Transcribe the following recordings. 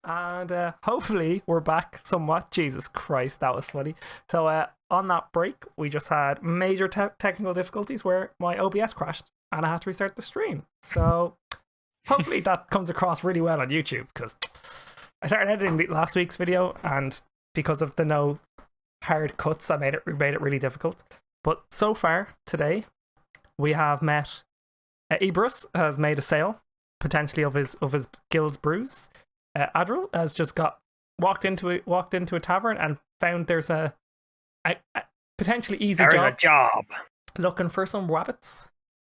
and hopefully we're back somewhat. Jesus Christ, that was funny. So on that break, we just had major technical difficulties where my OBS crashed and I had to restart the stream. So hopefully that comes across really well on YouTube, because I started editing last week's video, and because of the no hard cuts, I made it really difficult. But so far today, we have met Ibris has made a sale potentially of his guild's brews. Adril has just walked into a tavern and found there's a potentially easy job looking for some wabbits,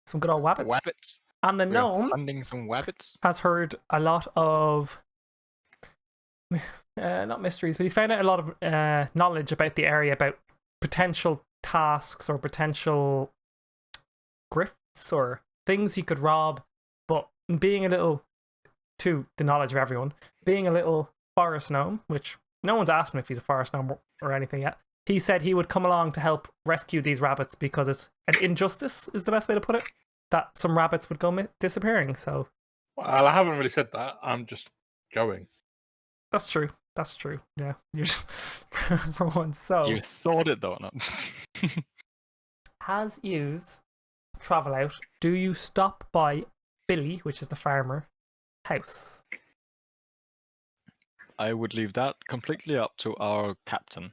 some good old wabbits. Wabbits. And the gnome Funding some wabbits. has heard a lot of not mysteries, but he's found out a lot of knowledge about the area, about potential tasks or potential grifts or things he could rob. But being a little, to the knowledge of everyone, being a little forest gnome, which no one's asked him if he's a forest gnome or anything yet, he said he would come along to help rescue these rabbits because it's an injustice, is the best way to put it, that some rabbits would go disappearing. So, well, I haven't really said that. I'm just going. That's true. That's true. Yeah, you're just for once. So you thought it though, not. As yous travel out, do you stop by Billy, which is the farmer, house? I would leave that completely up to our captain.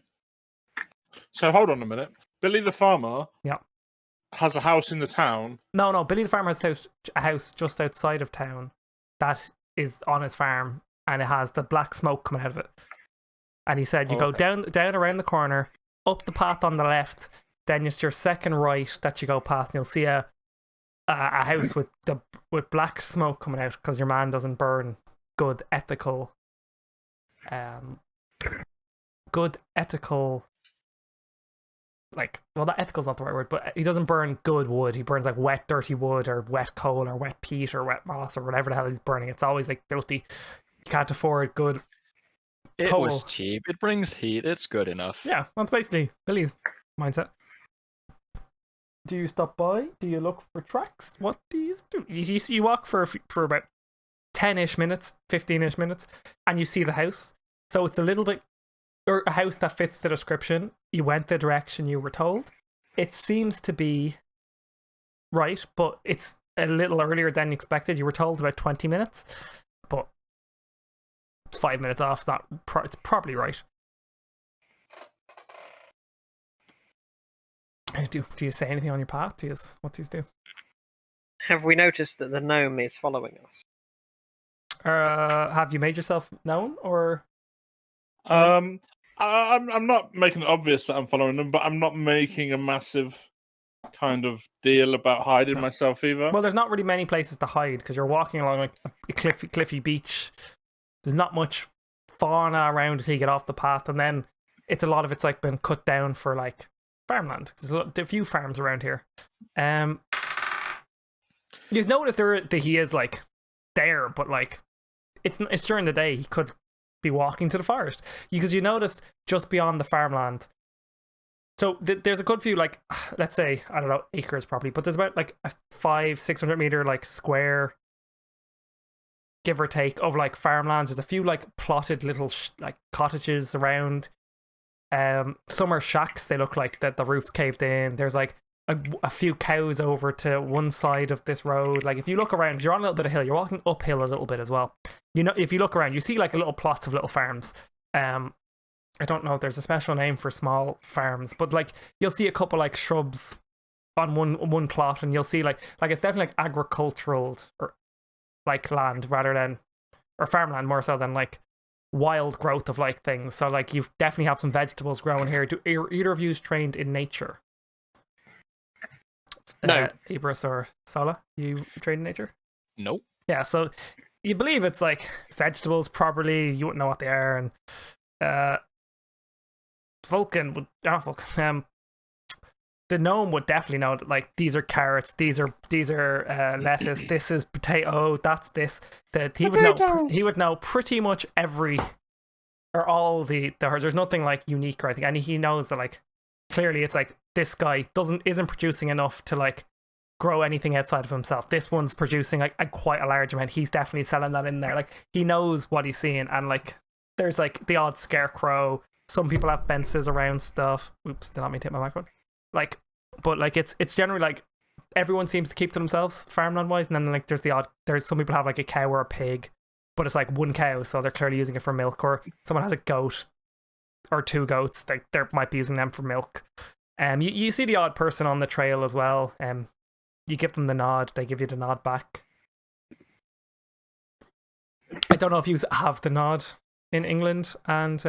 So hold on a minute. Billy the farmer. Yeah. Has a house in the town. No. Billy the farmer has a house just outside of town that is on his farm, and it has the black smoke coming out of it. And he said you go down around the corner, up the path on the left, then it's your second right that you go past, and you'll see a house with black smoke coming out because your man doesn't burn good ethical like, well, that ethical's not the right word, but he doesn't burn good wood. He burns like wet, dirty wood or wet coal or wet peat or wet moss or whatever the hell he's burning. It's always like filthy. You can't afford good It coal. was cheap. It brings heat. It's good enough. Yeah, that's basically Billy's mindset. Do you stop by? Do you look for tracks? What do you do? You walk for about 10-ish minutes, 15-ish minutes, and you see the house. So it's a little bit, or a house that fits the description. You went the direction you were told. It seems to be right, but it's a little earlier than expected. You were told about 20 minutes, but it's 5 minutes off. It's probably right. Do you say anything on your path? What do you do? Have we noticed that the gnome is following us? Have you made yourself known, or? I'm not making it obvious that I'm following them, but I'm not making a massive kind of deal about hiding myself either. Well, there's not really many places to hide because you're walking along like a cliffy beach. There's not much fauna around until you get off the path, and then it's like been cut down for like farmland. There's a few farms around here. You've noticed that he is like there, but like it's during the day. He could be walking to the forest because you noticed just beyond the farmland. So there's a good few, like, let's say, I don't know, acres probably, but there's about like a 500-600 meter like square, give or take, of like farmlands. There's a few like plotted little like cottages around. Some are shacks. They look like that the roof's caved in. There's like a few cows over to one side of this road. Like if you look around, you're on a little bit of hill. You're walking uphill a little bit as well. You know, if you look around, you see like little plots of little farms. I don't know if there's a special name for small farms, but like you'll see a couple like shrubs on one plot, and you'll see like it's definitely like agricultural or like land rather than, or farmland more so than like wild growth of like things. So like you definitely have some vegetables growing here. Do either of you trained in nature? No. Ibris or Sola, you trained in nature? Nope. Yeah, so you believe it's like vegetables properly. You wouldn't know what they are, and Vulcan would, not Vulcan, the gnome would definitely know that like these are carrots, these are lettuce, this is potato, that's this. That he would know pretty much every or all the there's nothing like unique or anything, and he knows that like clearly it's like this guy isn't producing enough to like grow anything outside of himself. This one's producing like quite a large amount. He's definitely selling that in there. Like he knows what he's seeing, and like there's like the odd scarecrow. Some people have fences around stuff. Oops, did not mean to hit my microphone. Like, but like it's generally like everyone seems to keep to themselves farmland wise, and then like there's some people have like a cow or a pig, but it's like one cow, so they're clearly using it for milk, or someone has a goat or two goats, they might be using them for milk. You see the odd person on the trail as well. You give them the nod, they give you the nod back. I don't know if you have the nod in England and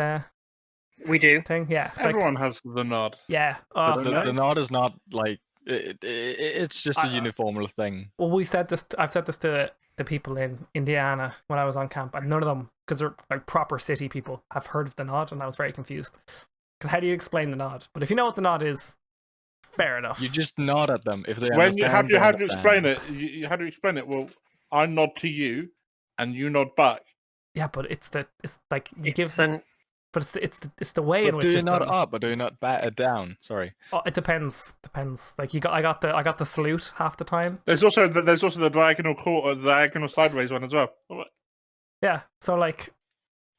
we do. thing. Yeah, Everyone has the nod. Yeah. The nod is not like it's just a uniform thing. Well, I've said this to the people in Indiana when I was on camp, and none of them, because they're like proper city people, have heard of the nod, and I was very confused. Because how do you explain the nod? But if you know what the nod is, fair enough. You just nod at them if they How understand. do you explain it? How do you explain it? Well, I nod to you, and you nod back. Yeah, but it's like you give. But it's the way But in which. Do you it's nod done. up or do you not bat it down? Sorry. Oh, it depends. Like I got the salute half the time. There's also the diagonal sideways one as well. Yeah. So like.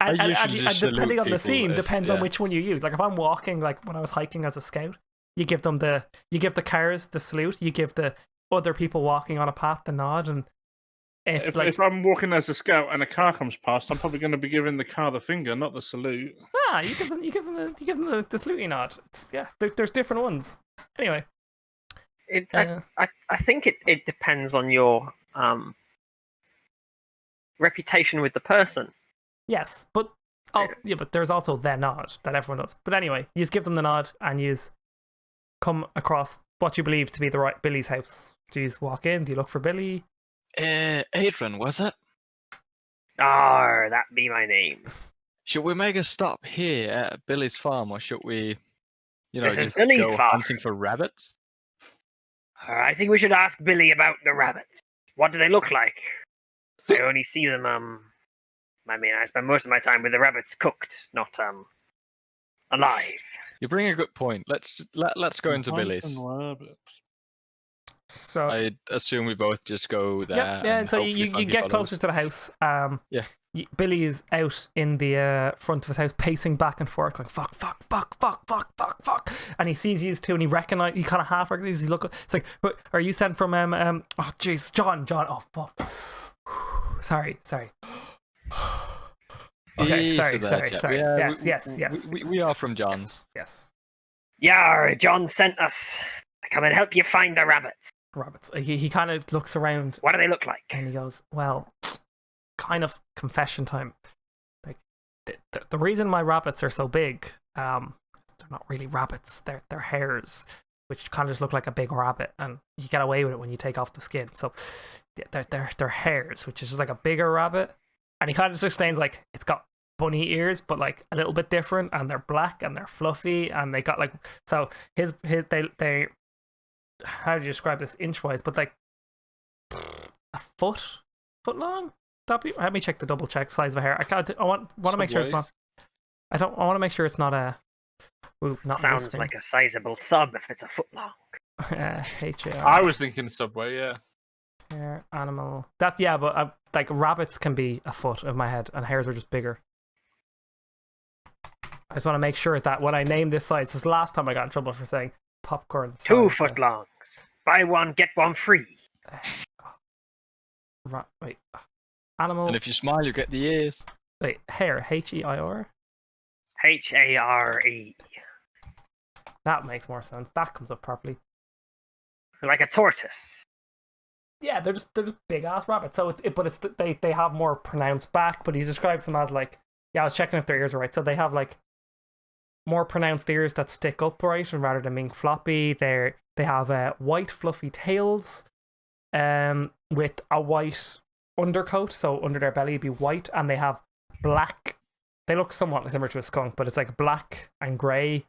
And depending on the scene, depends on which one you use. Like if I'm walking, like when I was hiking as a scout, you give the cars the salute, you give the other people walking on a path the nod, and if I'm walking as a scout and a car comes past, I'm probably going to be giving the car the finger, not the salute. you give them the salute nod. There's different ones. Anyway, I think it depends on your reputation with the person. Yes, but but there's also the nod that everyone does. But anyway, you just give them the nod and you come across what you believe to be the right Billy's house. Do you walk in? Do you look for Billy? Adrian, was it? That be my name. Should we make a stop here at Billy's farm, or should we, This is just Billy's go farm. hunting for rabbits? I think we should ask Billy about the rabbits. What do they look like? I only see them. I mean, I spend most of my time with the rabbits cooked, not alive. You bring a good point. Let's go into Billy's. So I assume we both just go there. Yeah. So you get closer to the house. Billy is out in the front of his house, pacing back and forth, going fuck, and he sees you too, and he kind of half recognizes. He look. It's like, are you sent from oh jeez, John? Oh fuck. Sorry. Okay, sorry. Yeah, Yes. We are from John's. Yes. Yeah, John sent us to come and help you find the rabbits. He kind of looks around. What do they look like? And he goes, well, kind of confession time. Like the reason my rabbits are so big, they're not really rabbits. They're hares, which kind of just look like a big rabbit, and you get away with it when you take off the skin. So they're hares, which is just like a bigger rabbit. And he kind of just explains like it's got bunny ears, but like a little bit different, and they're black and they're fluffy, and they got like they how do you describe this inch-wise? But like a foot long. Let me check the double check size of a hair. I want to make sure it's not. I want to make sure it's not a. Not sounds like a sizable sub if it's a foot long. HAR. I was thinking Subway, yeah. Hair, animal. But like rabbits can be a foot of my head, and hares are just bigger. I just want to make sure that when I name this size, this last time I got in trouble for saying popcorn. 2 foot longs. Buy one, get one free. Wait. Animal. And if you smile, you get the ears. Wait, hair. HEIR? HARE. That makes more sense. That comes up properly. Like a tortoise. Yeah, they're just big ass rabbits. So they have more pronounced back, but he describes them as like, I was checking if their ears are right. So they have like more pronounced ears that stick upright, and rather than being floppy, they have white fluffy tails, with a white undercoat. So under their belly it'd be white, and they have black. They look somewhat similar to a skunk, but it's like black and grey.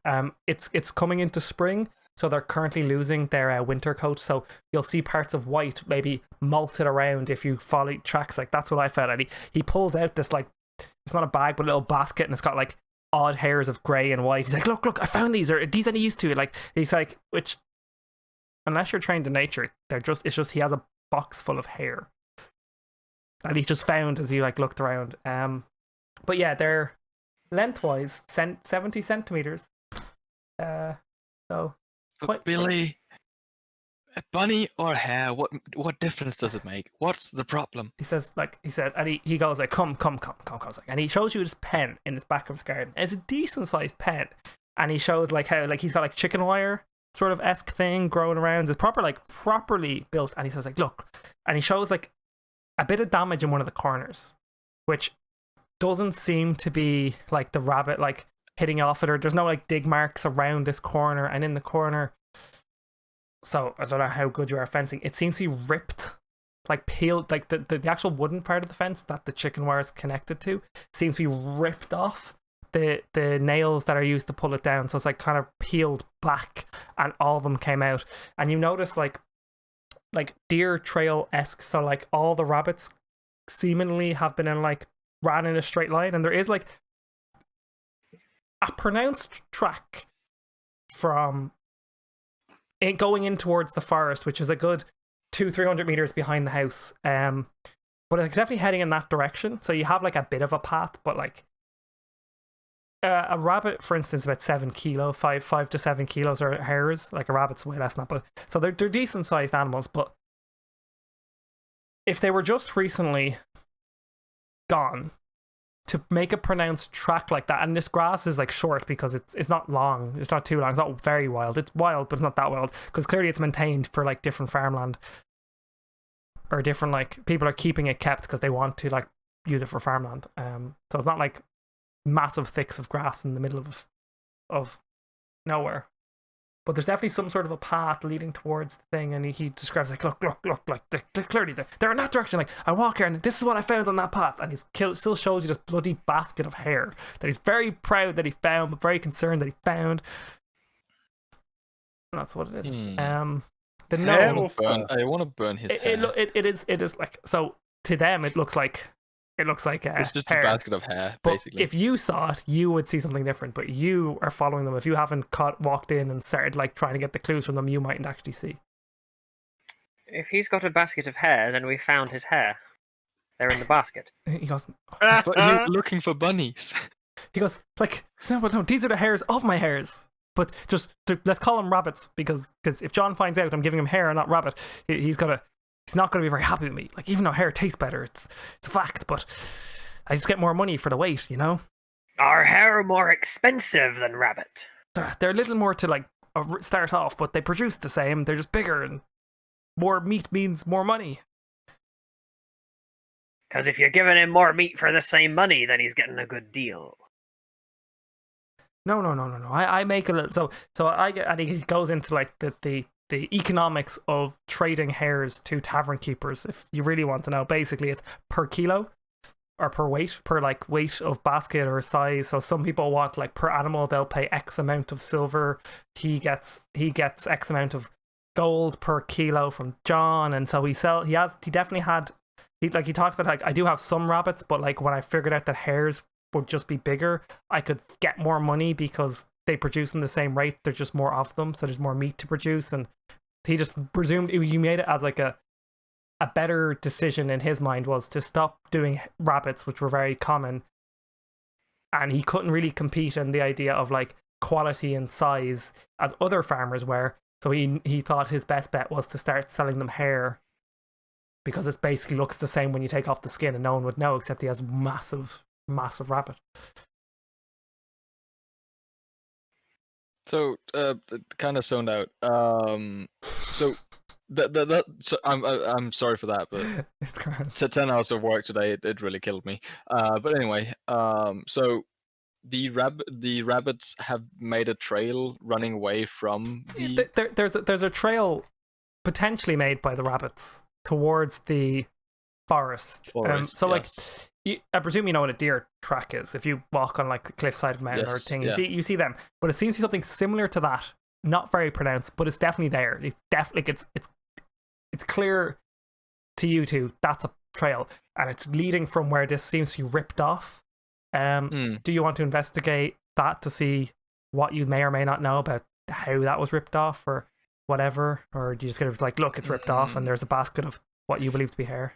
It's coming into spring, so they're currently losing their winter coat. So you'll see parts of white maybe molted around if you follow tracks. Like that's what I felt. And he pulls out this like, it's not a bag but a little basket, and it's got like odd hairs of grey and white. He's like, look, I found these. Are these any use to you? Like he's like, which unless you're trained in nature, it's just he has a box full of hair that he just found as he like looked around. But yeah, they're lengthwise 70 centimeters. So But Billy, a bunny or hair, what difference does it make? What's the problem? he said, and he goes like, come, and he shows you his pen in his back of his garden. It's a decent sized pen, and he shows like how like he's got like chicken wire sort of esque thing growing around. It's properly built, and he says like, look, and he shows like a bit of damage in one of the corners, which doesn't seem to be like the rabbit like hitting off it, or there's no like dig marks around this corner and in the corner. So I don't know how good you are at fencing. It seems to be ripped, like peeled, like the actual wooden part of the fence that the chicken wire is connected to seems to be ripped off. The nails that are used to pull it down, so it's like kind of peeled back, and all of them came out. And you notice like deer trail-esque, so like all the rabbits seemingly have been ran in a straight line, and there is like a pronounced track from it going in towards the forest, which is a good 200-300 meters behind the house. But it's definitely heading in that direction. So you have like a bit of a path, but like a rabbit, for instance, about 7 kilo, 5 to 7 kilos are hares. Like a rabbit's way less than that, but so they're decent sized animals. But if they were just recently gone, to make a pronounced track like that, and this grass is like short because it's not long, it's not too long, it's not very wild, it's wild but it's not that wild, because clearly it's maintained for like different farmland, or different like people are keeping it kept because they want to like use it for farmland. So it's not like massive thicks of grass in the middle of nowhere, but there's definitely some sort of a path leading towards the thing, and he describes like, look, like they're clearly they're in that direction. Like, I walk here and this is what I found on that path, and still shows you this bloody basket of hair that he's very proud that he found, but very concerned that he found. And that's what it is. The Hair no, or fur? I want to burn his hair. it is like, so to them it looks like It's just hair. a basket of hair, But basically. if you saw it, you would see something different. But you are following them. If you haven't walked in and started like trying to get the clues from them, you mightn't actually see. If he's got a basket of hair, then we found his hair. They're in the basket. He goes, But you're looking for bunnies. like, no, these are the hairs of my hairs. But let's call them rabbits, because if John finds out I'm giving him hair and not rabbit, he's not going to be very happy with me. Like, even though hair tastes better, it's a fact, but I just get more money for the weight, you know? Are hair more expensive than rabbit? They're a little more to, like, start off, but they produce the same. They're just bigger, and more meat means more money. Because if you're giving him more meat for the same money, then he's getting a good deal. No. I make a little... So I get... And he goes into, like, the economics of trading hares to tavern keepers. If you really want to know, basically it's per kilo or per weight of basket or size. So some people want like per animal, they'll pay X amount of silver. He gets X amount of gold per kilo from John, and so he talked about, like, I do have some rabbits, but like when I figured out that hares would just be bigger, I could get more money because they produce in the same rate. There's just more of them, so there's more meat to produce. And he just presumed you made it as like a better decision in his mind was to stop doing rabbits, which were very common, and he couldn't really compete in the idea of like quality and size as other farmers were. So he thought his best bet was to start selling them hair, because it basically looks the same when you take off the skin, and no one would know except he has massive rabbit. So, kind of zoned out. So so I'm sorry for that, but It's grand. 10 hours of work today, it really killed me. But anyway, so the rabbits have made a trail running away from the. There's a trail potentially made by the rabbits towards the forest. So like, I presume you know what a deer track is. If you walk on like the cliffside of a mountain or thing, you see them. But it seems to be something similar to that. Not very pronounced, but it's definitely there. It's definitely it's clear to you two that's a trail, and it's leading from where this seems to be ripped off. Do you want to investigate that to see what you may or may not know about how that was ripped off, or whatever, or do you just get like, look, it's ripped off, and there's a basket of what you believe to be hair?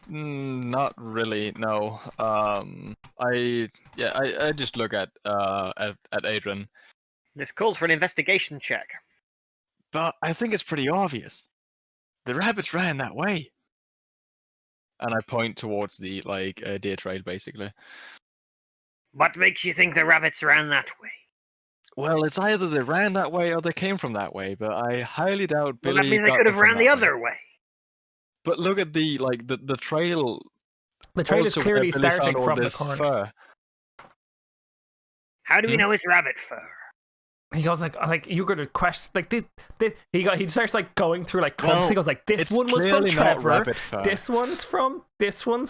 Not really. No. I just look at Adrian, This calls for an investigation check. but I think it's pretty obvious. The rabbits ran that way. And I point towards the deer trail, basically. What makes you think the rabbits ran that way? Well, it's either they ran that way or they came from that way, but I highly doubt Well, Billy that means they got could them have from ran the that way. other way. But look at the trail. The trail is also where clearly Billy found starting all from the this corner. fur. How do we know it's rabbit fur? He goes like you're gonna question like this. He starts like going through like clumps. Well, He goes like, this it's one was from clearly not Trevor. rabbit fur. This one's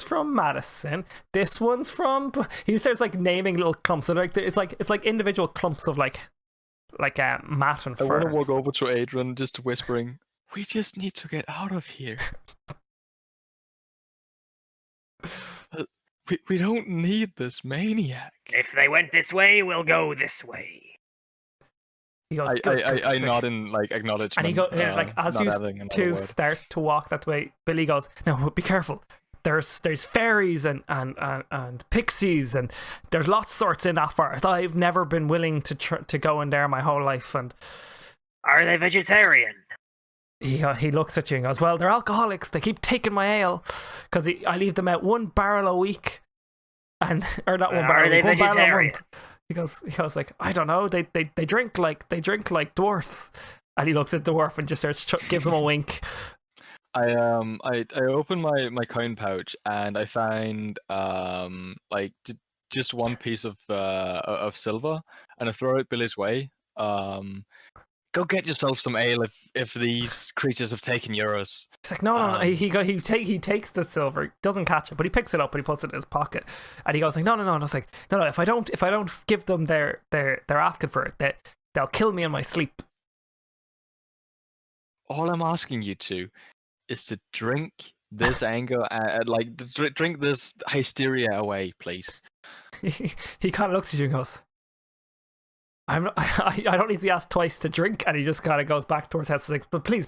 from Madison. This one's from. He starts like naming little clumps. So like it's like individual clumps of like mat and I want to fur. walk over to Adrian, just whispering, "We just need to get out of here. We don't need this maniac." If they went this way, we'll go this way. He goes. I nod in acknowledgement. And he goes as not you adding another two word. start to walk that way. Billy goes, "No, be careful. There's fairies and pixies and there's lots of sorts in that forest. I've never been willing to go in there my whole life." And Are they vegetarian? he looks at you and goes, "Well, they're alcoholics. They keep taking my ale because I leave them out 1 barrel a week, and or not 1 barrel, Are they 1 barrel a vegetarian? month." He goes like, "I don't know. They drink like dwarfs." And he looks at the dwarf and just gives him a wink. I open my coin pouch and I find just one piece of silver, and I throw it Billy's way. Go get yourself some ale if these creatures have taken yours. He's like, no. He takes the silver, doesn't catch it, but he picks it up and he puts it in his pocket. And he goes like, no. And it's like, no. If I don't give them they're asking for it, they'll kill me in my sleep. All I'm asking you to is to drink this anger, drink this hysteria away, please. He kind of looks at you and goes, I don't need to be asked twice to drink. And he just kind of goes back towards house. He's like, but please,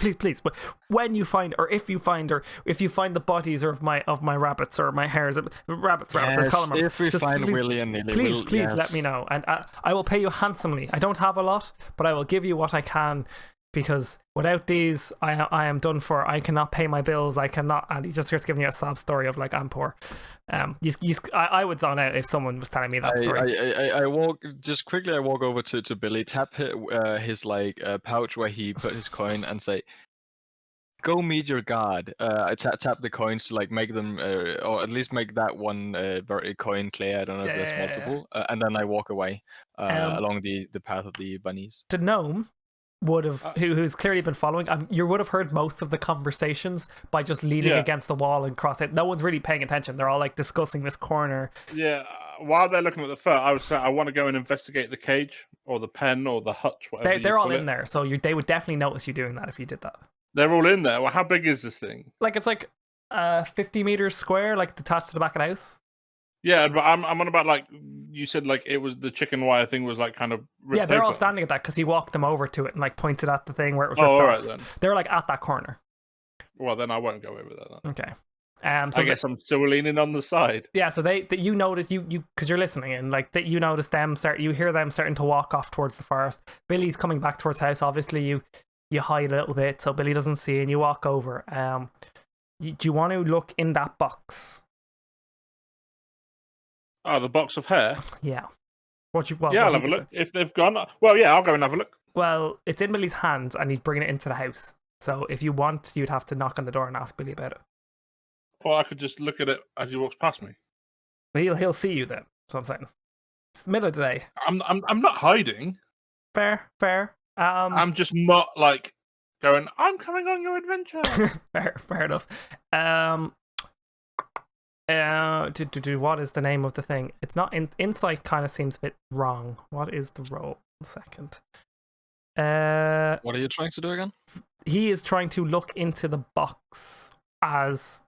when you find, or if you find the bodies of my rabbits or my hares, rabbits, let's call them rabbits. If we just find please, Willy and Nilly, please yes. let me know, and I will pay you handsomely. I don't have a lot, but I will give you what I can, because without these, I am done for. I cannot pay my bills. I cannot. And he just starts giving you a sob story of like, I'm poor. I would zone out if someone was telling me that story. I walk over to Billy, tap his pouch where he put his coin, and say, "Go meet your god." I tap the coins to make them, or at least make that one coin clear. I don't know if that's possible. And then I walk away along the path of the bunnies. The gnome would have who's clearly been following, you would have heard most of the conversations by just leaning against the wall and cross it. No one's really paying attention. They're all discussing this corner. While they're looking at the fur, I would say I want to go and investigate the cage or the pen or the hutch, whatever they're all in there, so they would definitely notice you doing that if you did that. They're all in there. Well, how big is this thing? It's 50 meters square, detached to the back of the house. Yeah, but I'm on about you said it was the chicken wire thing was kind of ripped they're all open. standing at that because he walked them over to it and pointed at the thing where it was ripped ripped all off. right then. They're at that corner. Well, then I won't go over there then. Okay. So I guess I'm still leaning on the side. Yeah, so you notice you because you're listening and that you notice them you hear them starting to walk off towards the forest. Billy's coming back towards the house. Obviously you hide a little bit so Billy doesn't see, and you walk over. Do you want to look in that box? Oh, the box of hair? Yeah. I'll have a look. If they've gone, well, yeah, I'll go and have a look. Well, it's in Billy's hand and he's bringing it into the house. So if you want, you'd have to knock on the door and ask Billy about it. Or I could just look at it as he walks past me. But he'll see you then. That's what I'm saying. It's the middle of the day. I'm not hiding. Fair. I'm just not going, I'm coming on your adventure. fair enough. What is the name of the thing? It's not insight. Kind of seems a bit wrong. What is the roll? 1 second. What are you trying to do again? He is trying to look into the box as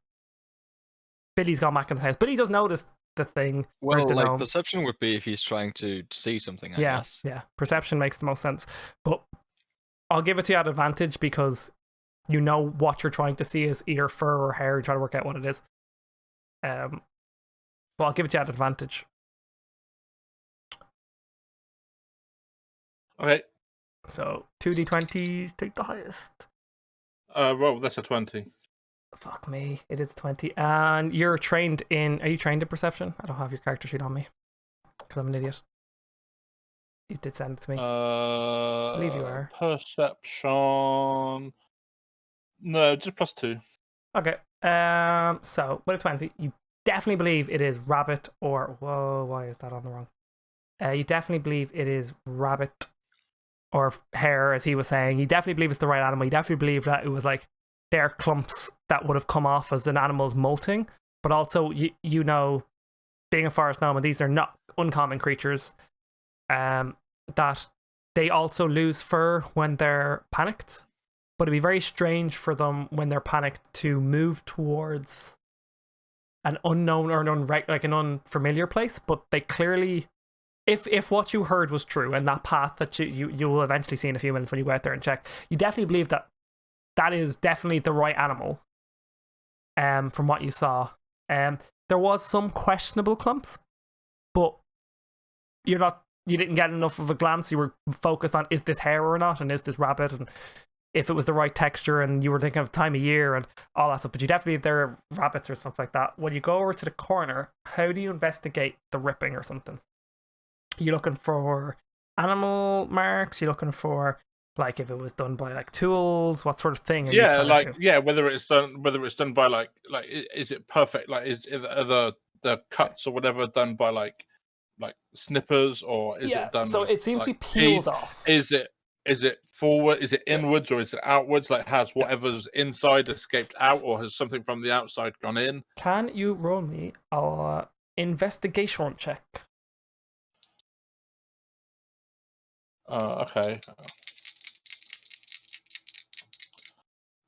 Billy's gone back into the house. Billy does notice the thing. Well, the gnome. Perception would be if he's trying to see something, I guess. Yeah. Perception makes the most sense. But I'll give it to you at advantage because you know what you're trying to see is either fur or hair. You try to work out what it is. Well, I'll give it to you at advantage. Okay. So 2d20s, take the highest. Well, that's a 20. Fuck me, it is 20. And you're trained in. Are you trained in perception? I don't have your character sheet on me because I'm an idiot. You did send it to me. I believe you are. Perception. No, just +2. Okay. So with a 20, you definitely believe it is rabbit or whoa. Why is that on the wrong? You definitely believe it is rabbit or hare, as he was saying. You definitely believe it's the right animal. You definitely believe that it was like their clumps that would have come off as an animal's molting. But also, you know, being a forest gnome, and these are not uncommon creatures, that they also lose fur when they're panicked. But it'd be very strange for them when they're panicked to move towards an unknown or an unfamiliar place. But they clearly, if what you heard was true, and that path that you will eventually see in a few minutes when you go out there and check, you definitely believe that that is definitely the right animal. From what you saw, there was some questionable clumps, but you didn't get enough of a glance. You were focused on, is this hare or not, and is this rabbit, and if it was the right texture, and you were thinking of time of year and all that stuff. But you definitely, if there are rabbits or something like that. When you go over to the corner, how do you investigate the ripping or something? Are you looking for animal marks? Are you looking for, like, if it was done by like tools? What sort of thing are you trying to do? Whether it's done by like is it perfect? Like, are the cuts or whatever done by like snippers, or is it done? So with, it seems like, to be peeled teeth? off. Is it forward? Is it inwards, or is it outwards? Like, has whatever's inside escaped out, or has something from the outside gone in? Can you roll me a investigation check? Okay.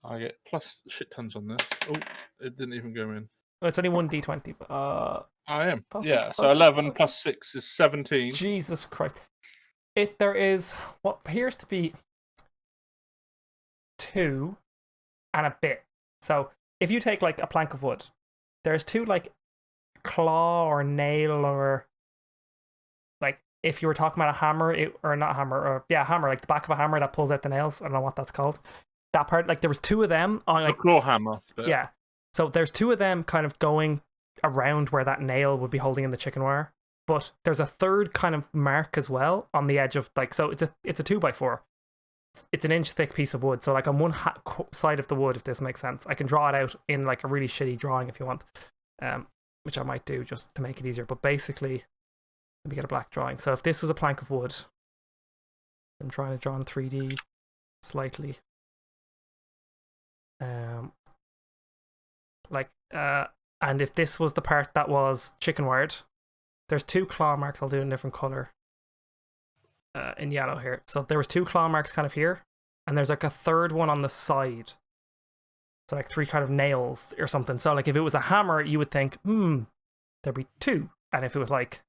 I get plus shit tons on this. Oh, it didn't even go in. Well, it's only 1d20, but I am. focus, Yeah. So focus, 11 focus. plus 6 is 17. Jesus Christ. There is what appears to be 2 and a bit. So if you take like a plank of wood, there's 2 like claw or nail, or like if you were talking about a hammer, hammer, like the back of a hammer that pulls out the nails. I don't know what that's called. That part, like there was 2 of them on like The claw hammer. Bit. Yeah. So there's 2 of them kind of going around where that nail would be holding in the chicken wire. But there's a third kind of mark as well on the edge of, like, so it's a 2x4. It's an inch thick piece of wood. So like on one side of the wood, if this makes sense, I can draw it out in like a really shitty drawing if you want, which I might do just to make it easier. But basically, let me get a black drawing. So if this was a plank of wood, I'm trying to draw in 3D slightly. And if this was the part that was chicken wired, there's 2 claw marks. I'll do it in a different color, in yellow here. So there was 2 claw marks kind of here, and there's like a third one on the side. So like 3 kind of nails or something. So like if it was a hammer, you would think, there'd be 2. And if it was like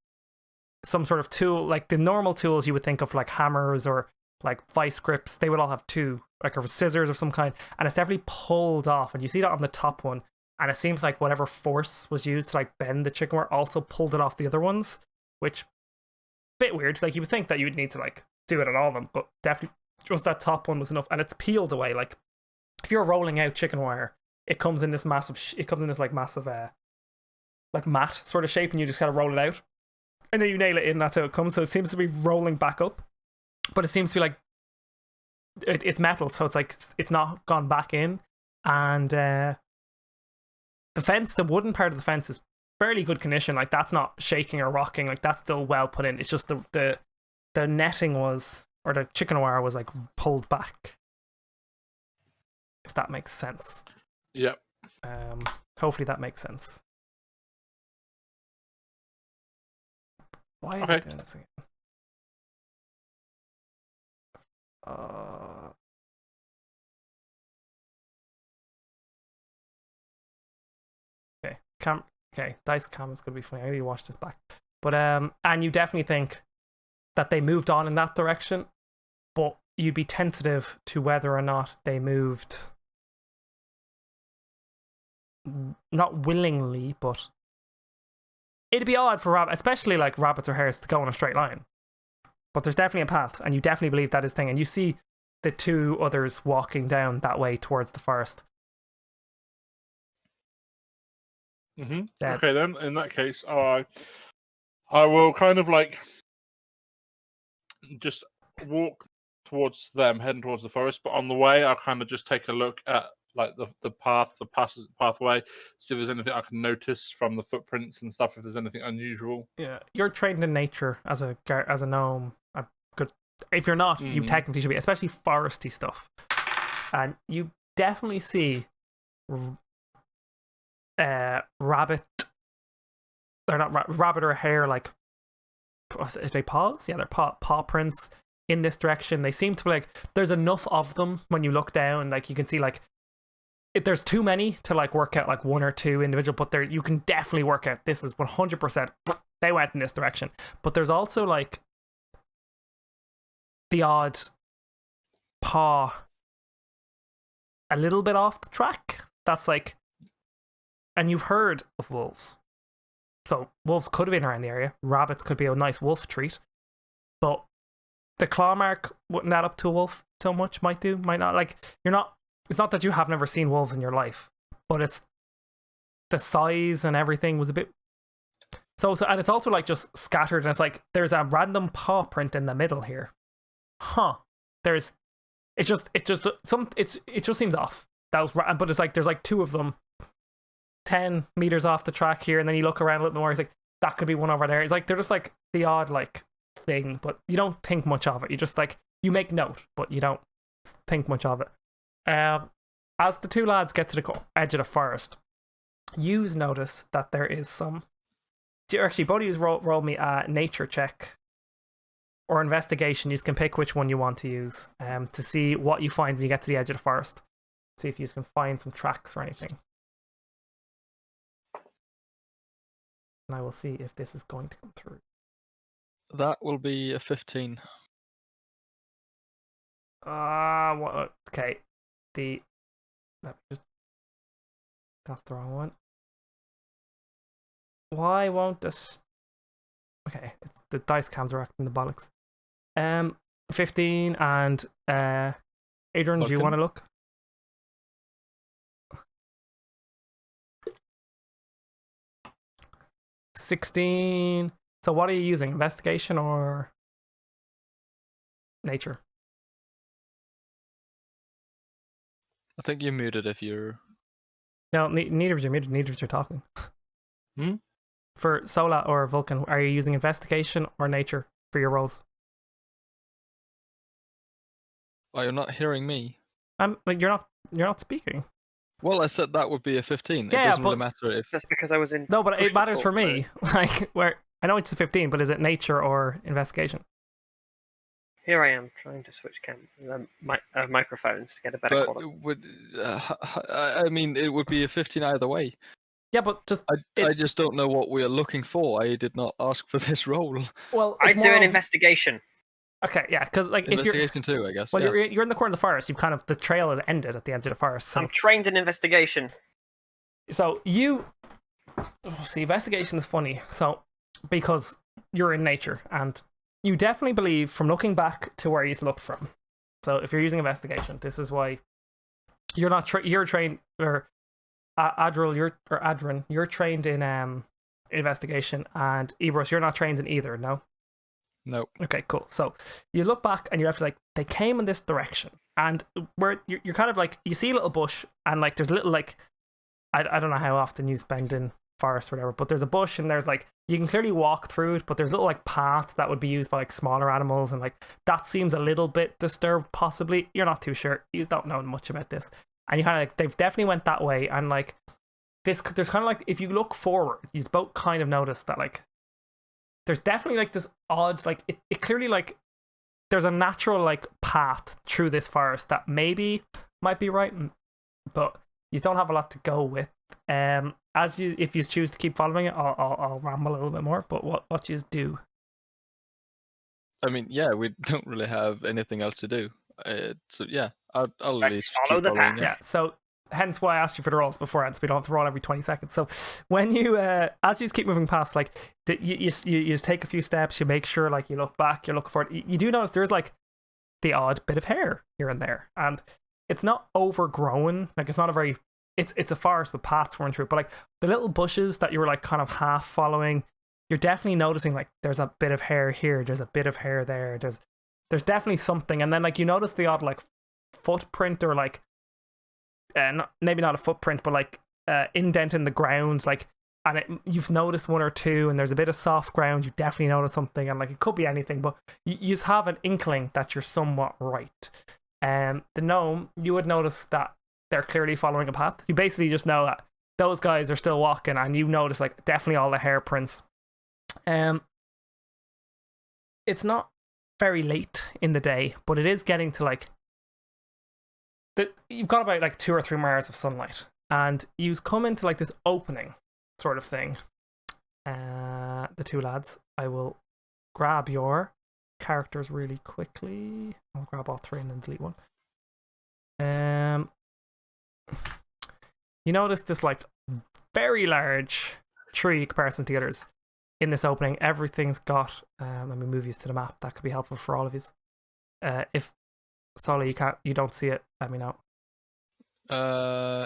some sort of tool, like the normal tools you would think of, like hammers or like vice grips, they would all have 2, like, or scissors of some kind. And it's definitely pulled off, and you see that on the top one. And it seems like whatever force was used to like bend the chicken wire also pulled it off the other ones, which bit weird. Like you would think that you would need to like do it on all of them, but definitely just that top one was enough. And it's peeled away. Like if you're rolling out chicken wire, it comes in this massive massive like mat sort of shape, and you just kind of roll it out, and then you nail it in. That's how it comes. So it seems to be rolling back up, but it seems to be like it's metal, so it's like it's not gone back in. And the fence, the wooden part of the fence is fairly good condition. Like that's not shaking or rocking. Like that's still well put in. It's just the netting was, or the chicken wire was like pulled back. If that makes sense. Yep. Hopefully that makes sense. Why is Okay. it doing this again? Okay, dice cam is gonna be funny. I need to watch this back. But and you definitely think that they moved on in that direction, but you'd be tentative to whether or not they moved, not willingly, but it'd be odd for rabbits, especially like rabbits or hares, to go in a straight line. But there's definitely a path, and you definitely believe that is thing. And you see the two others walking down that way towards the forest. Okay, then in that case, I will kind of like just walk towards them, heading towards the forest. But on the way, I'll kind of just take a look at like the pathway, see if there's anything I can notice from the footprints and stuff. If there's anything unusual. Yeah, you're trained in nature as a gnome. If you're not, you technically should be, especially foresty stuff. And you definitely see rabbit. They're not rabbit or hare, like, are they paws? Yeah, they're paw prints in this direction. They seem to be like, there's enough of them when you look down, like you can see like there's too many to like work out like one or two individual, but there you can definitely work out this is 100% they went in this direction. But there's also like the odd paw a little bit off the track. That's like, and you've heard of wolves. So wolves could have been around the area. Rabbits could be a nice wolf treat. But the claw mark wouldn't add up to a wolf so much. Might do, might not. Like, you're not, it's not that you have never seen wolves in your life, but it's the size and everything was a bit so and it's also like just scattered, and it's like there's a random paw print in the middle here. It just seems off. That was, but it's like there's like two of them 10 meters off the track here, and then you look around a little bit more, it's like that could be one over there. It's like they're just like the odd like thing, but you don't think much of it. You just like, you make note, but you don't think much of it. As the two lads get to the edge of the forest, you notice that there is some, actually both of you roll me a nature check or investigation. You can pick which one you want to use to see what you find when you get to the edge of the forest. See if you can find some tracks or anything. And I will see if this is going to come through. That will be a 15. Okay. That's the wrong one. Why won't this? Okay, it's the dice cams are acting the bollocks. 15 and Adrian, do you want to look? $16. So what are you using? Investigation or nature? I think you're muted if you're... No, neither of you muted, neither of you are talking. Hmm? For Sola or Vulcan, are you using investigation or nature for your rolls? Oh, you're not hearing me? Like you're not speaking. Well, I said that would be a 15. Yeah, it doesn't really but matter if... Just because I was in. No, but it push matters to for talk me. Like, where I know it's a 15, but is it nature or investigation? Here I am trying to switch microphones to get a better But quality. it would, I mean, it would be a 15 either way. Yeah, but just I just don't know what we are looking for. I did not ask for this role. well, I it's do more an of- investigation. Okay, yeah, because like if you're Investigation too, I guess. well, yeah. you're in the corner of the forest. You've kind of the trail has ended at the edge of the forest. So I'm trained in investigation. you see, investigation is funny. So because you're in nature, and you definitely believe from looking back to where he's looked from. So if you're using investigation, this is why you're not you're trained, or Adrian, you're trained in investigation, and Ebros, you're not trained in either. No. No. Okay, cool. So you look back and you have to like, they came in this direction, and where you're kind of like, you see a little bush, and like there's a little like, I don't know how often you spend in forest or whatever, but there's a bush and there's like, you can clearly walk through it, but there's little like paths that would be used by like smaller animals, and like that seems a little bit disturbed. Possibly, you're not too sure. You don't know much about this, and you kind of like, they've definitely went that way, and like this, there's kind of like, if you look forward, you both kind of notice that like, there's definitely like this odd, like it clearly like there's a natural like path through this forest that maybe might be right, but you don't have a lot to go with. If you choose to keep following it, I'll ramble a little bit more. But what you do? I mean, yeah, we don't really have anything else to do. So yeah, I'll at Let's least follow keep the following path. it. Yeah, so hence why I asked you for the rolls beforehand, so we don't have to roll every 20 seconds. So when you, as you just keep moving past, like, you just take a few steps, you make sure, like, you look back, you're looking for it. You do notice there's, like, the odd bit of hair here and there. And it's not overgrown. Like, it's not a very... It's a forest with paths running through it. But, like, the little bushes that you were, like, kind of half following, you're definitely noticing, like, there's a bit of hair here, there's a bit of hair there, there's definitely something. And then, like, you notice the odd, like, footprint or, like, maybe not a footprint, but, like, indent in the ground, like, and you've noticed one or two, and there's a bit of soft ground. You definitely notice something, and, like, it could be anything, but you just have an inkling that you're somewhat right. The gnome, you would notice that they're clearly following a path. You basically just know that those guys are still walking, and you notice, like, definitely all the hair prints. It's not very late in the day, but it is getting to, like, you've got about, like, 2 or 3 hours of sunlight, and you come into, like, this opening sort of thing. The two lads, I will grab your characters really quickly. I'll grab all 3 and then delete one. You notice this, like, very large tree in comparison to the others in this opening. Everything's got let me move you to the map. That could be helpful for all of you. If Solly, you don't see it, let me know.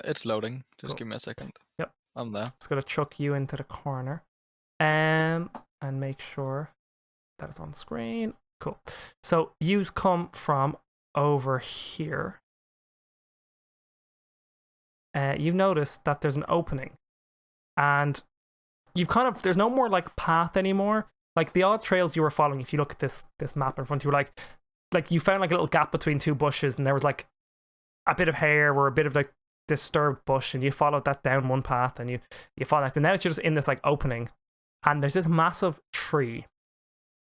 It's loading. Just Cool. give me a second. Yep. I'm there. Just gonna chuck you into the corner, and make sure that it's on screen. Cool. So yous come from over here. You notice that there's an opening, and you've kind of, there's no more, like, path anymore. Like, the odd trails you were following, if you look at this map in front, you were like you found, like, a little gap between 2 bushes, and there was, like, a bit of hair or a bit of, like, disturbed bush, and you followed that down one path, and you follow that, and now it's just in this, like, opening, and there's this massive tree.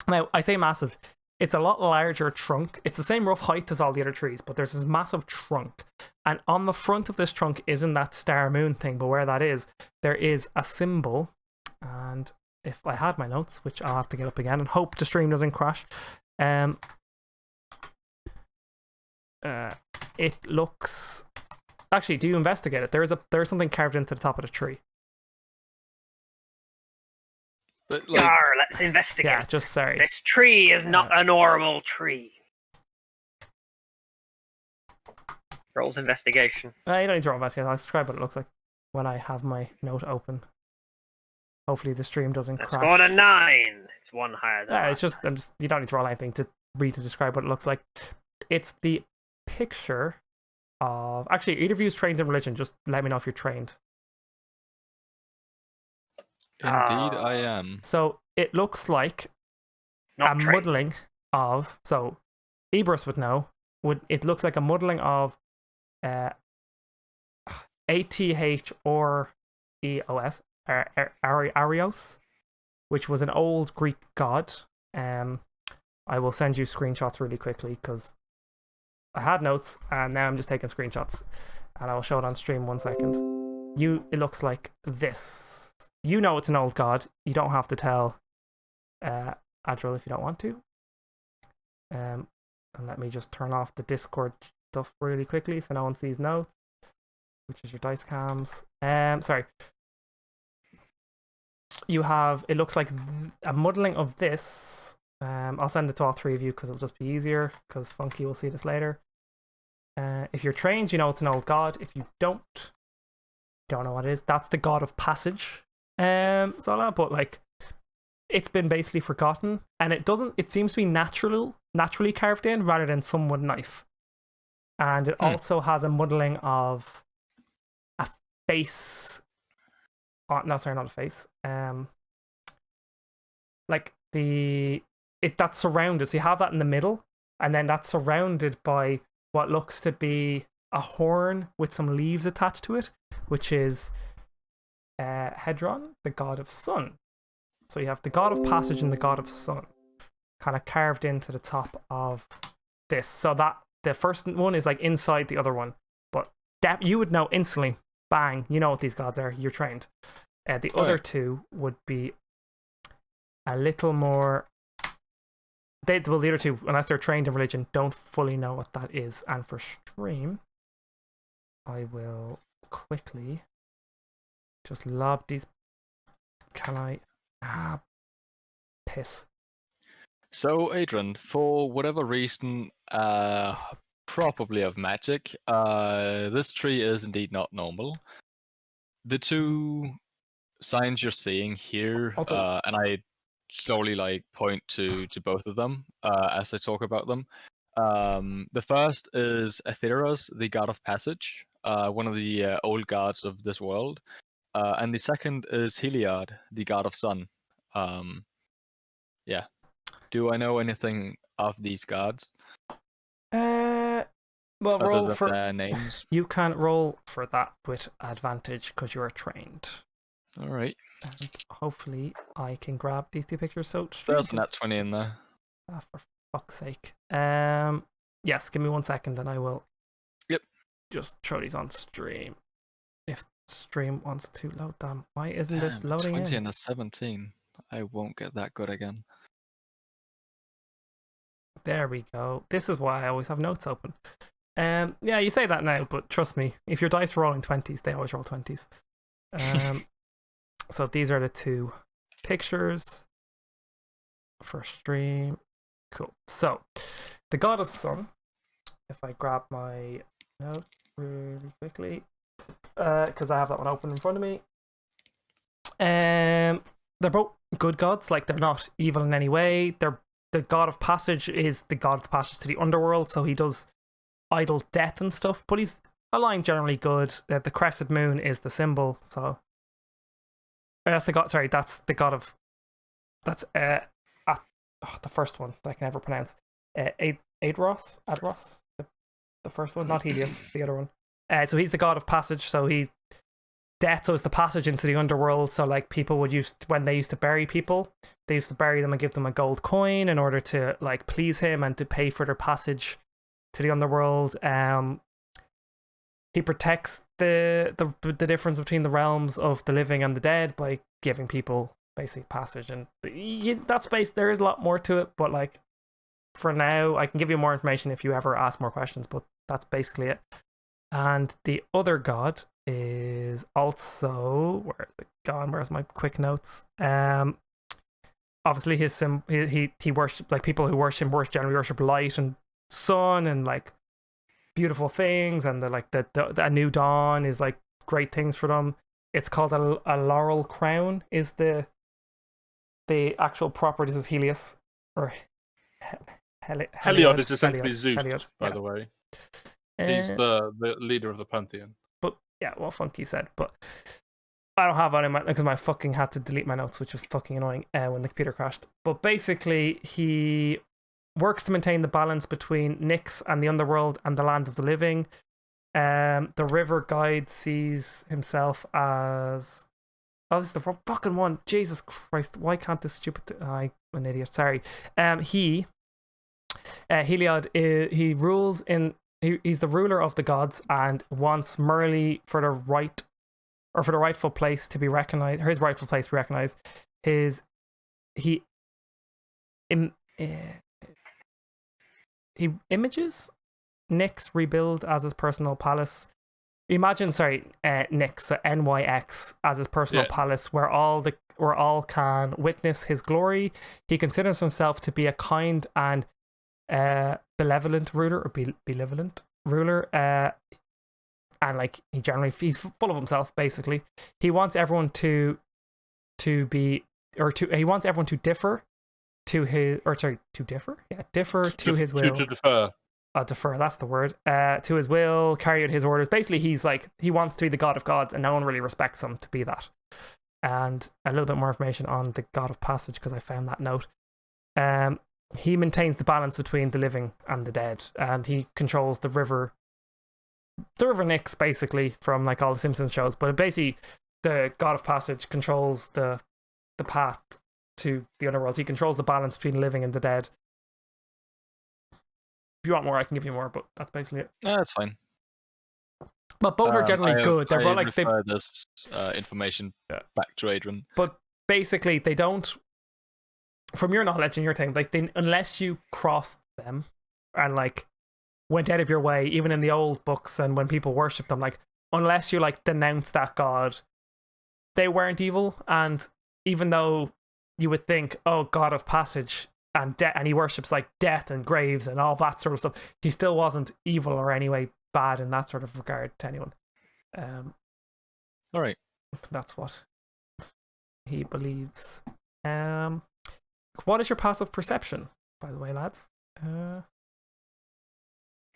Now, I say massive, it's a lot larger trunk. It's the same rough height as all the other trees, but there's this massive trunk, and on the front of this trunk isn't that star moon thing, but where that is, there is a symbol. And if I had my notes, which I'll have to get up again and hope the stream doesn't crash, it looks... Actually, do you investigate it? There's something carved into the top of the tree. But, like, Let's investigate. Yeah, just sorry. This tree is not a normal tree. Rolls investigation. You don't need to roll investigate. I'll describe what it looks like when I have my note open. Hopefully the stream doesn't Let's crash. go on a 9. It's 1 higher than Yeah, last it's just, you don't need to roll anything to read to describe what it looks like. It's the picture of... Actually, either of you is trained in religion. Just let me know if you're trained. indeed, I am. So it looks like Not a trained. muddling of... So Ebrus would know. It looks like a muddling of Athors, Arios, which was an old Greek god. I will send you screenshots really quickly because I had notes and now I'm just taking screenshots, and I will show it on stream 1 second. It looks like this. You know it's an old god. You don't have to tell Adril if you don't want to. And let me just turn off the Discord stuff really quickly so no one sees notes, which is your dice cams. Sorry. You have, it looks like a muddling of this. I'll send it to all 3 of you because it'll just be easier, because Funky will see this later. If you're trained, you know it's an old god. If you don't know what it is, that's the god of passage. So I'll put, like, it's been basically forgotten, and it seems to be naturally carved in rather than some wood knife. And it also has a muddling of a face. Oh, no, sorry, not a face. Like that's surrounded. So you have that in the middle, and then that's surrounded by what looks to be a horn with some leaves attached to it, which is Hedron, the god of sun. So you have the god of passage and the god of sun kind of carved into the top of this. So that the first one is, like, inside the other one, but that you would know instantly. Bang, you know what these gods are. You're trained. The other 2 would be a little more the other two, unless they're trained in religion, don't fully know what that is. And for stream, I will quickly just lob these. Can I? Piss. So, Adrian, for whatever reason, probably of magic, this tree is indeed not normal. The two signs you're seeing here, Also- and I slowly like point to both of them as I talk about them. The first is Theros, the god of passage, one of the old gods of this world, and the second is Heliod, the god of sun. Yeah. Do I know anything of these gods Well, other roll than for. their names? You can roll for that with advantage because you are trained. All right. And hopefully, I can grab these two pictures. So, stream There's can- nat 20 in there. for fuck's sake. Yes, give me 1 second and I will. Yep. Just throw these on stream. If stream wants to load them, why isn't this Damn, loading 20 in? and a 17. I won't get that good again. There we go. This is why I always have notes open. Yeah, you say that now, but trust me, if your dice are rolling 20s, they always roll 20s. So these are the two pictures for stream. Cool. So, the god of sun. If I grab my note really quickly, because I have that one open in front of me. They're both good gods. Like, they're not evil in any way. The god of passage is the god of passage to the underworld, so he does idle death and stuff, but he's aligned generally good. The crescent moon is the symbol, so that's the god. Sorry, that's the god of. That's the first one that I can never pronounce. Adros, the first one, not Helios, the other one. So he's the god of passage. So death is the passage into the underworld. So like people would when they used to bury people, they used to bury them and give them a gold coin in order to like please him and to pay for their passage to the underworld. He protects the difference between the realms of the living and the dead by giving people basic passage, and that's based. There is a lot more to it, but like for now, I can give you more information if you ever ask more questions. But that's basically it. And the other god is also, where is it gone? Where's my quick notes? Obviously his he worship, like people who worship him generally worship light and sun and like beautiful things, and a new dawn is like great things for them. It's called a laurel crown is the actual proper. This is Helios or Heliod is essentially Zeus, Heliod, by yeah. the way. He's the leader of the pantheon. But yeah, what Funky said. But I don't have it on my, because my fucking had to delete my notes, which was fucking annoying when the computer crashed. But basically, he works to maintain the balance between Nyx and the underworld and the land of the living. The river guide sees himself as. Oh, this is the wrong fucking one. Jesus Christ! Why can't this stupid? I'm an idiot. Sorry. Heliod. He rules in. He's the ruler of the gods and wants Merly for the rightful place to be recognized. His rightful place to be recognized. He images Nyx rebuild as his personal palace. Imagine, Nyx, so NYX, as his personal palace, where all can witness his glory. He considers himself to be a kind and benevolent ruler, or benevolent ruler, and like he's full of himself. Basically, he wants everyone to be, he wants everyone to differ to his, differ to his will. To defer. Defer, that's the word. To his will, carry out his orders. Basically, he wants to be the god of gods, and no one really respects him to be that. And a little bit more information on the god of passage, because I found that note. He maintains the balance between the living and the dead, and he controls the river Nyx, basically, from like all the Simpsons shows. But basically, the god of passage controls the path to the underworld. He controls the balance between the living and the dead. If you want more, I can give you more, but that's basically it. Yeah, that's fine. But both are generally good. They're both like refer this information back to Adrian. But basically, they don't. from your knowledge and your thing, like unless you crossed them and like went out of your way, even in the old books and when people worship them, like unless you like denounce that god, they weren't evil. And even though you would think, oh, god of passage and and he worships like death and graves and all that sort of stuff, he still wasn't evil or anyway bad in that sort of regard to anyone. All right. That's what he believes. What is your passive perception, by the way, lads?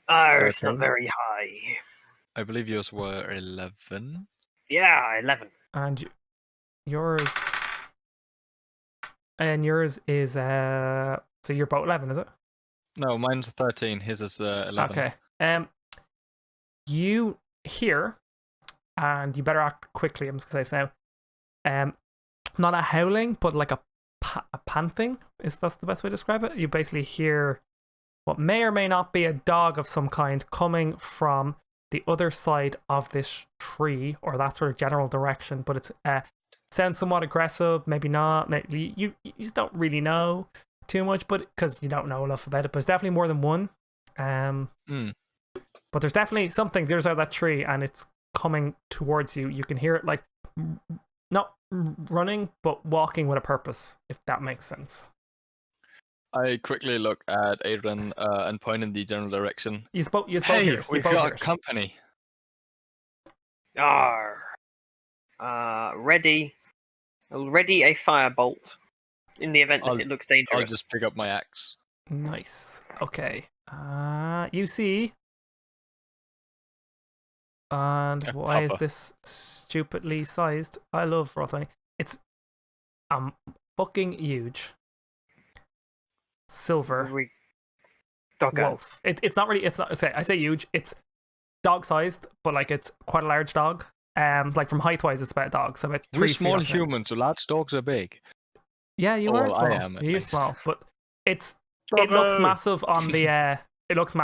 It's not very high. I believe yours were 11. Yeah, 11. And yours. And yours is so you're both 11, is it? No, mine's 13. His is 11. Okay. You hear, and you better act quickly. I'm just gonna say this now. Not a howling, but like a panting. That's the best way to describe it? You basically hear what may or may not be a dog of some kind coming from the other side of this tree, or that sort of general direction. But it's sounds somewhat aggressive, maybe not. Maybe you just don't really know too much, but because you don't know enough about it. But it's definitely more than one. But there's definitely something there's out of that tree, and it's coming towards you. You can hear it like not running, but walking with a purpose, if that makes sense. I quickly look at Adrian and point in the general direction. You spoke. Hey, we've got company. Ready a firebolt in the event that it looks dangerous. I'll just pick up my axe. Nice. Okay. You see. And why is this stupidly sized? I love Roll20. It's fucking huge. Silver wolf. It's not really. It's not. Okay, I say huge. It's dog sized, but like it's quite a large dog. Like from height wise, it's about a dog. So about 3 We're feet. small humans, so large dogs are big. Yeah, you are small. I am. You're small, but it looks massive on the. It looks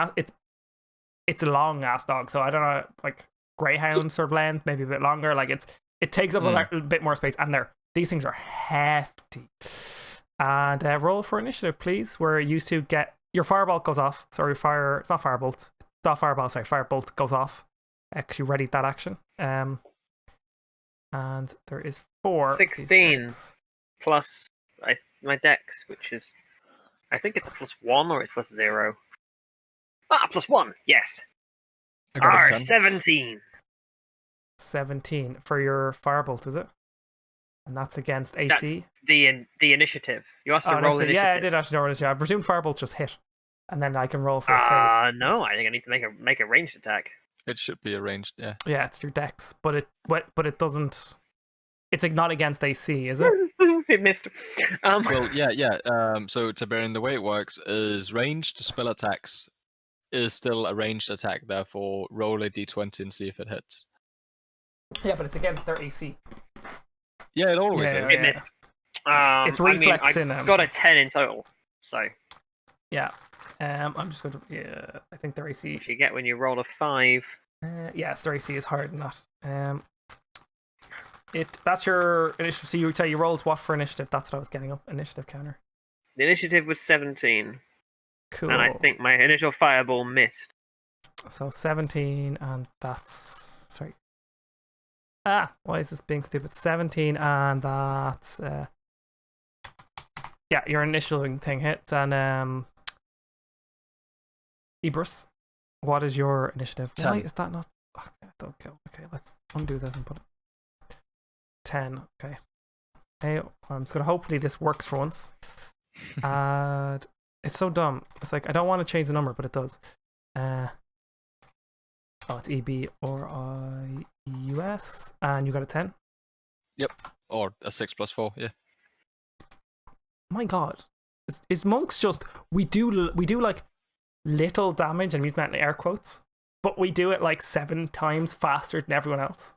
it's a long ass dog. So I don't know, like greyhound sort of length, maybe a bit longer. Like it takes up a bit more space, and these things are hefty. And roll for initiative, please. We're used to get your firebolt goes off. Sorry, it's not firebolt. It's not fireball. Sorry, firebolt goes off. Actually, readied that action. And there is 4. 16 plus my dex, which is I think it's a +1 or it's +0. +1. Yes. I got a 10. 17. 17 for your firebolt, is it? And that's against AC. That's the initiative. You asked to roll initiative. Yeah, I did actually roll initiative. I presume firebolt just hit, and then I can roll for a save. No, I think I need to make a ranged attack. It should be arranged, yeah. Yeah, it's your dex, but it doesn't. It's like not against AC, is it? It missed. Well, yeah. So Tiberian, the way it works is ranged spell attacks is still a ranged attack. Therefore, roll a d20 and see if it hits. Yeah, but it's against their AC. Yeah, it always is. It missed. It's reflex I've got a 10 in total, so. Yeah. I'm just going to. Yeah, I think their AC. Which you get when you roll a 5. Yes, their AC is higher than that. That's your initiative. So you would say you rolled what for initiative? That's what I was getting up. Initiative counter. The initiative was 17. Cool. And I think my initial fireball missed. So 17, and that's. Sorry. Why is this being stupid? 17, and that's. Yeah, your initial thing hit, and Ibris, what is your initiative? 10. Why is that not? Okay, let's undo this and put it. 10. Okay. Hey, I'm just gonna hopefully this works for once. And it's so dumb. It's like I don't want to change the number, but it does. It's EB or IUS, and you got a 10. Yep, or a 6 + 4. Yeah. My God, is monks just we do like little damage, and I'm using that in air quotes, but we do it like 7 times faster than everyone else.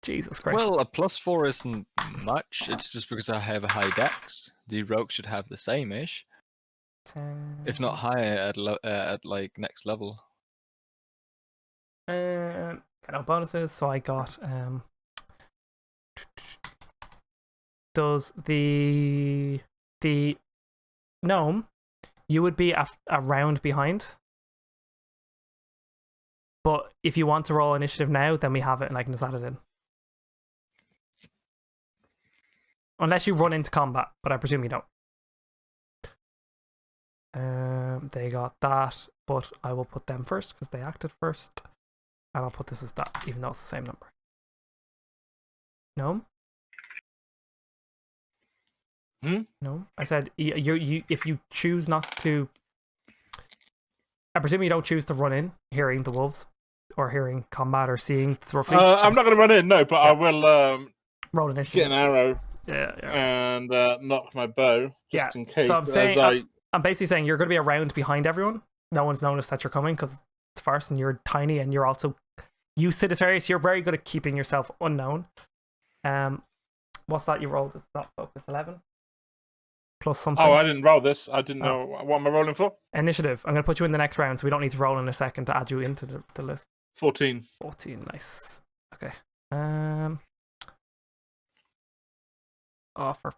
Jesus Christ. Well, a +4 isn't much. It's just because I have a high dex. The rogue should have the same-ish, 10... if not higher at like next level. Got no bonuses, so I got does the gnome, you would be a round behind. But if you want to roll initiative now, then we have it and I can just add it in. Unless you run into combat, but I presume you don't. They got that, but I will put them first because they acted first. And I'll put this as that, even though it's the same number. No? No? I said, you if you choose not to... I presume you don't choose to run in, hearing the wolves, or hearing combat, or seeing roughly. I'm not going to run in, no, but I will roll initiative. get an arrow Yeah. and knock my bow, just in case. So I'm saying, as I'm basically saying you're going to be around behind everyone. No one's noticed that you're coming because it's first and you're tiny and you're also used to this area, so you're very good at keeping yourself unknown. What's that you rolled? It's not focus 11 plus something. Oh, I didn't roll this. I didn't know what am I rolling for. Initiative. I'm going to put you in the next round, so we don't need to roll in a second to add you into the list. 14. 14, nice. Okay. Offer.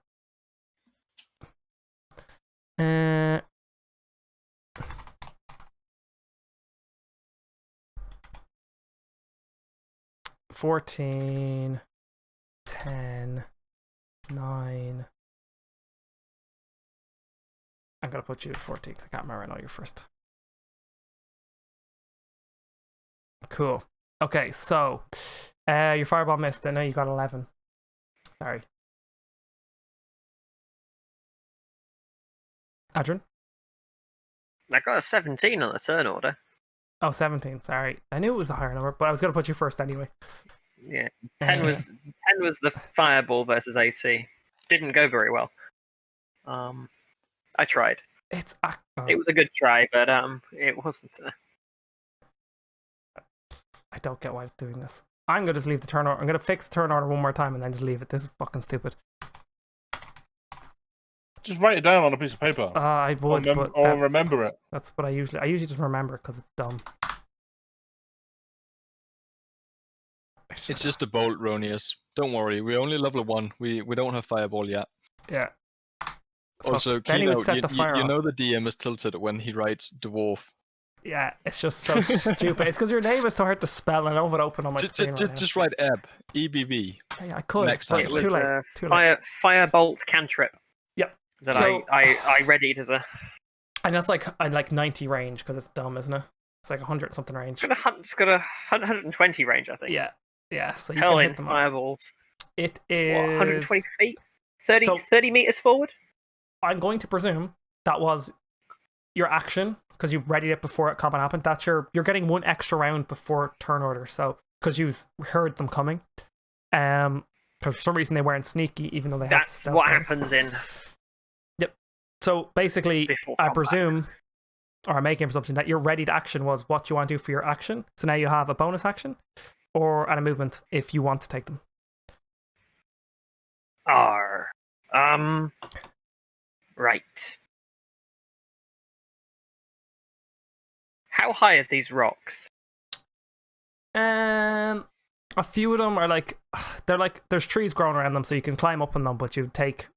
14, 10, 9. I'm gonna put you at 14 because I can't remember. I know you're first. Cool. Okay, so your fireball missed. I know you got 11. Sorry. Adrian? I got a 17 on the turn order. Oh, 17. Sorry. I knew it was a higher number, but I was going to put you first anyway. Yeah. 10 was the fireball versus AC. Didn't go very well. I tried. It was a good try, but it wasn't. I don't get why it's doing this. I'm going to just leave the turn order. I'm going to fix the turn order one more time and then just leave it. This is fucking stupid. Just write it down on a piece of paper. I would, or remember it. That's what I usually just remember because it's dumb. It's just a bolt, Ronius. Don't worry, we only level 1. We don't have fireball yet. Yeah. Also, then he would set the you fire know off. the DM is tilted when he writes dwarf. Yeah, it's just so stupid. It's because your name is so hard to spell and I have it open on my screen right now. Just write Ebb. EBB. Yeah, I could. Next but time. it's It too was late. Too a late. firebolt cantrip. Yep. That So- I readied as a. And that's like 90 range because it's dumb, isn't it? It's like 100 something range. It's got a 120 range, I think. Yeah. So you Hell can in hit them all. fireballs. It is 120 feet? 30, So- 30 meters forward? I'm going to presume that was your action because you readied it before combat happened. That's you're getting one extra round before turn order. So because you heard them coming, because for some reason they weren't sneaky, even though they have. That's stealth what bonus. happens in. So basically, Before I combat. presume, or I'm making a presumption that your readied action was what you want to do for your action. So now you have a bonus action, or and a movement if you want to take them. Right. How high are these rocks? A few of them are there's trees growing around them, so you can climb up on them, but you take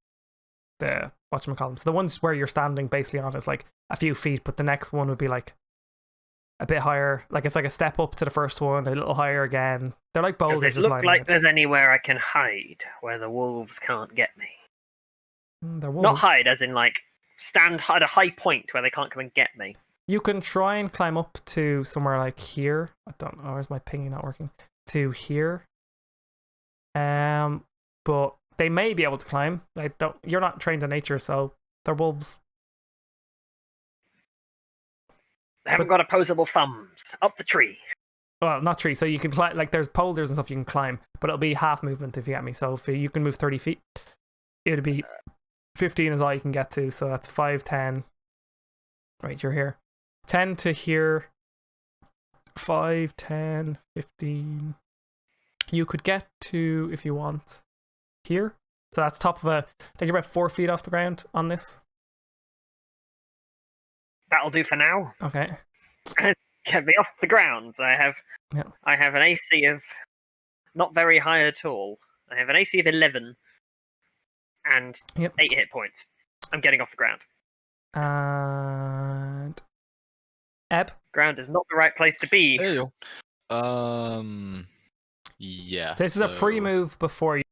the whatchamacallit. So the ones where you're standing basically on is like a few feet, but the next one would be like a bit higher. Like it's like a step up to the first one, a little higher again. They're like Does boulders it just look lining like it. there's anywhere I can hide where the wolves can't get me? They're Not wolves. hide, as in like stand at a high point where they can't come and get me. You can try and climb up to somewhere like here. I don't know. Where's my pinging not working? To here. But they may be able to climb. You're not trained in nature, so they're wolves. They haven't got opposable thumbs. Up the tree. Well, not tree. So you can climb. Like there's boulders and stuff you can climb, but it'll be half movement if you get me. So if you can move 30 feet, it'd be 15 is all you can get to. So that's 5, 10. Right, you're here. 10 to here. 5, 10, 15. You could get to, if you want, here. So that's top of I think you're about 4 feet off the ground on this. That'll do for now. Okay. Get me off the ground. I have an AC of not very high at all. I have an AC of 11 and 8 hit points. I'm getting off the ground. And Eb. Ground is not the right place to be. There you go. Yeah. This is a free so- move before